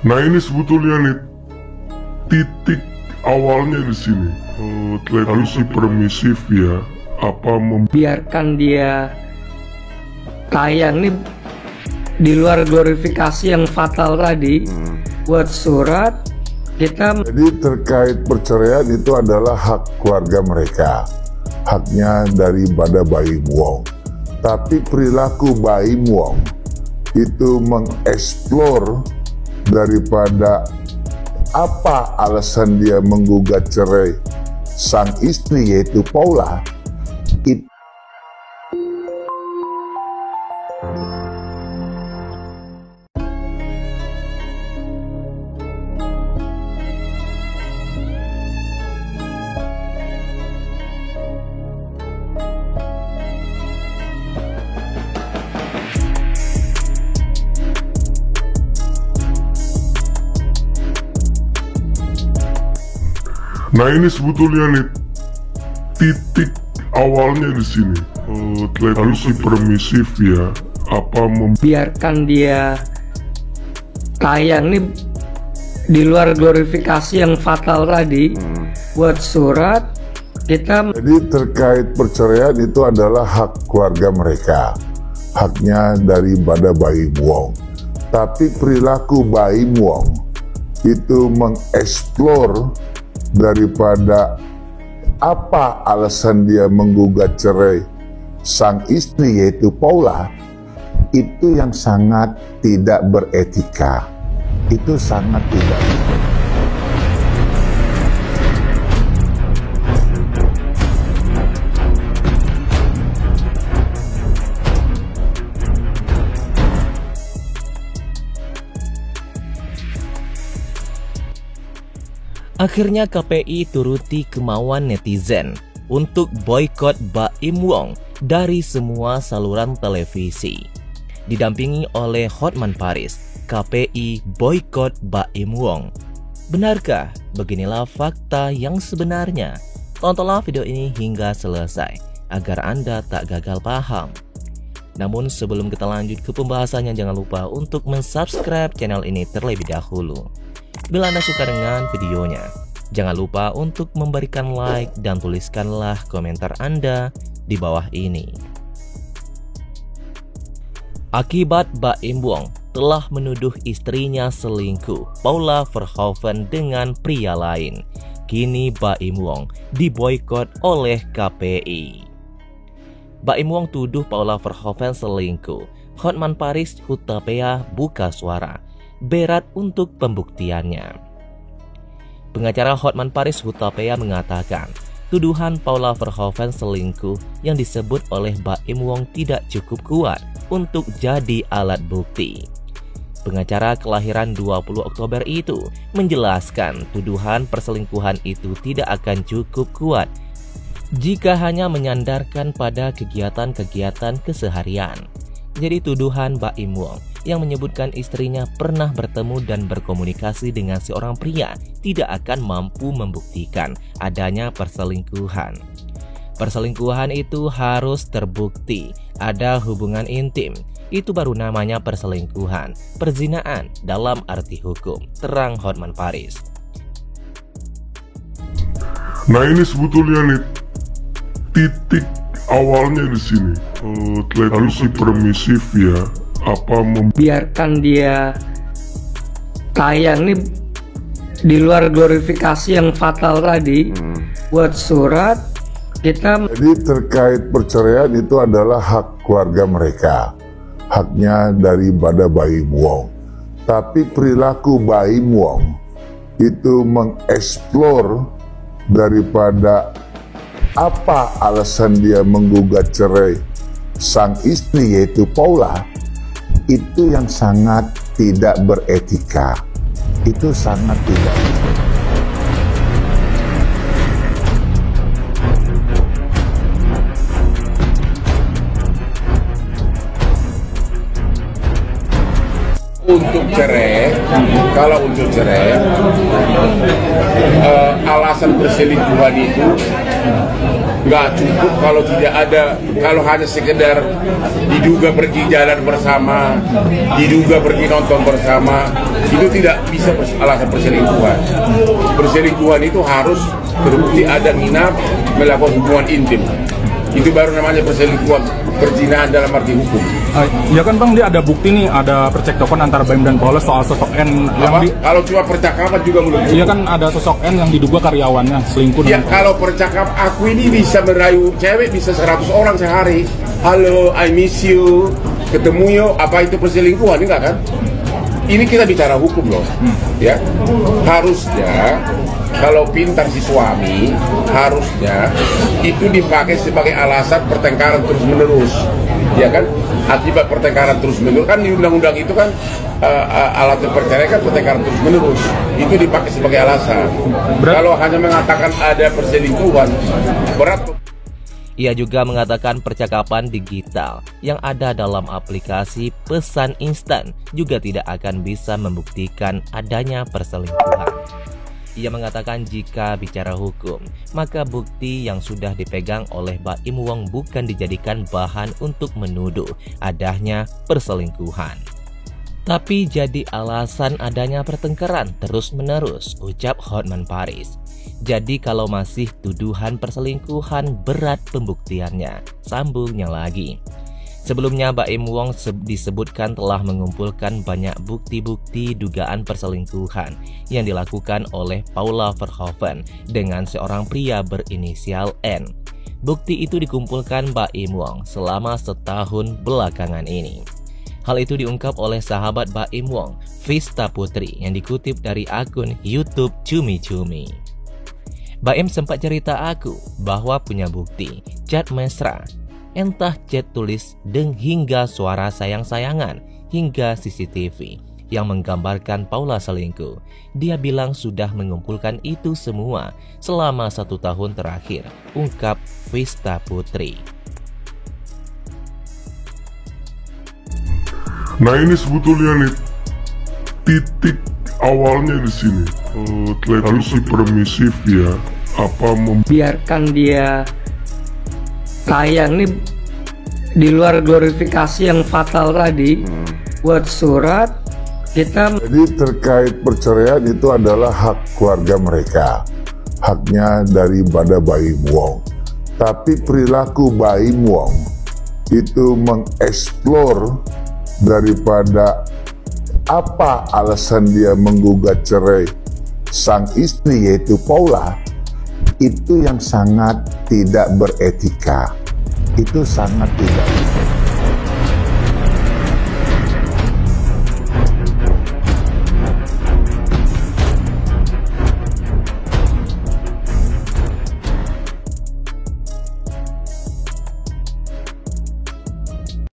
Nah ini sebetulnya nih titik awalnya di sini. Lalu si permisif ya, biarkan dia tayang nih di luar glorifikasi yang fatal tadi. Buat surat kita. Jadi terkait perceraian itu adalah hak keluarga mereka, haknya daripada Baim Wong. Tapi perilaku Baim Wong itu mengeksplor daripada apa alasan dia menggugat cerai sang istri yaitu Paula. Nah ini sebetulnya nih titik awalnya di sini. Lalu si permisif ya, biarkan dia tayang nih di luar glorifikasi yang fatal tadi. Buat surat kita. Jadi terkait perceraian itu adalah hak keluarga mereka, haknya daripada Baim Wong. Tapi perilaku Baim Wong itu mengeksplor daripada apa alasan dia menggugat cerai sang istri yaitu Paula, itu yang sangat tidak beretika. Itu sangat tidak. Akhirnya KPI turuti kemauan netizen untuk boykot Baim Wong dari semua saluran televisi. Didampingi oleh Hotman Paris, KPI boykot Baim Wong. Benarkah? Beginilah fakta yang sebenarnya. Tontonlah video ini hingga selesai agar Anda tak gagal paham. Namun sebelum kita lanjut ke pembahasannya, jangan lupa untuk mensubscribe channel ini terlebih dahulu. Bila Anda suka dengan videonya, jangan lupa untuk memberikan like dan tuliskanlah komentar Anda di bawah ini. Akibat Baim Wong telah menuduh istrinya selingkuh, Paula Verhoeven dengan pria lain, kini Baim Wong diboykot oleh KPI. Baim Wong tuduh Paula Verhoeven selingkuh. Hotman Paris Hutapea buka suara. Berat untuk pembuktiannya. Pengacara Hotman Paris Hutapea mengatakan, tuduhan Paula Verhoeven selingkuh yang disebut oleh Baim Wong tidak cukup kuat untuk jadi alat bukti. Pengacara kelahiran 20 Oktober itu menjelaskan tuduhan perselingkuhan itu tidak akan cukup kuat jika hanya menyandarkan pada kegiatan-kegiatan keseharian. Jadi tuduhan Baim Wong yang menyebutkan istrinya pernah bertemu dan berkomunikasi dengan seorang pria tidak akan mampu membuktikan adanya perselingkuhan. Perselingkuhan itu harus terbukti ada hubungan intim. Itu baru namanya perselingkuhan, perzinaan dalam arti hukum, terang Hotman Paris. Nah ini sebetulnya nih titik awalnya di sini. Lalu si permisif ya, biarkan dia tayang nih di luar glorifikasi yang fatal tadi. Buat surat kita. Jadi terkait perceraian itu adalah hak keluarga mereka, haknya daripada Baim Wong. Tapi perilaku Baim Wong itu mengeksplor daripada apa alasan dia menggugat cerai sang istri yaitu Paula, itu yang sangat tidak beretika. Itu sangat tidak. Untuk cerai, kalau untuk cerai, alasan perselingkuhan itu nggak cukup kalau tidak ada, kalau hanya sekedar diduga pergi jalan bersama, diduga pergi nonton bersama, itu tidak bisa alasan perselingkuhan. Perselingkuhan itu harus terbukti ada niat melakukan hubungan intim. Itu baru namanya perselingkuhan, perzinahan dalam arti hukum. Ya kan Bang, dia ada bukti nih, ada percekcokan antara Baim dan Paulus soal sosok N yang kalau cuma percakapan juga belum. Iya kan ada sosok N yang diduga karyawannya selingkuh. Ya kalau percakapan, aku ini bisa merayu cewek bisa 100 orang sehari. Halo, I miss you, ketemu yuk, apa itu perselingkuhan? Enggak kan? Ini kita bicara hukum loh, ya. Harusnya kalau pintar si suami, harusnya itu dipakai sebagai alasan pertengkaran terus menerus, ya kan? Akibat pertengkaran terus menerus kan di undang-undang itu kan alat perceraian kan pertengkaran terus menerus, itu dipakai sebagai alasan. Kalau hanya mengatakan ada perselingkuhan, berat. Ia juga mengatakan percakapan digital yang ada dalam aplikasi pesan instan juga tidak akan bisa membuktikan adanya perselingkuhan. Ia mengatakan jika bicara hukum, maka bukti yang sudah dipegang oleh Baim Wong bukan dijadikan bahan untuk menuduh adanya perselingkuhan, tapi jadi alasan adanya pertengkaran terus-menerus, ucap Hotman Paris. Jadi kalau masih tuduhan perselingkuhan, berat pembuktiannya, sambungnya lagi. Sebelumnya Baim Wong disebutkan telah mengumpulkan banyak bukti-bukti dugaan perselingkuhan yang dilakukan oleh Paula Verhoeven dengan seorang pria berinisial N. Bukti itu dikumpulkan Baim Wong selama setahun belakangan ini. Hal itu diungkap oleh sahabat Baim Wong, Vista Putri, yang dikutip dari akun YouTube Cumi Cumi. Baim sempat cerita aku bahwa punya bukti chat mesra, entah chat tulis dan hingga suara sayang-sayangan hingga CCTV yang menggambarkan Paula selingkuh. Dia bilang sudah mengumpulkan itu semua selama 1 tahun terakhir, ungkap Vista Putri. Nah ini sebetulnya nih titik awalnya di sini. Terlalu si permisif ya, biarkan dia tayang nih di luar glorifikasi yang fatal tadi. Buat surat kita. Jadi terkait perceraian itu adalah hak keluarga mereka, haknya daripada Baim Wong. Tapi perilaku Baim Wong itu mengeksplor daripada apa alasan dia menggugat cerai sang istri yaitu Paula, itu yang sangat tidak beretika, itu sangat tidak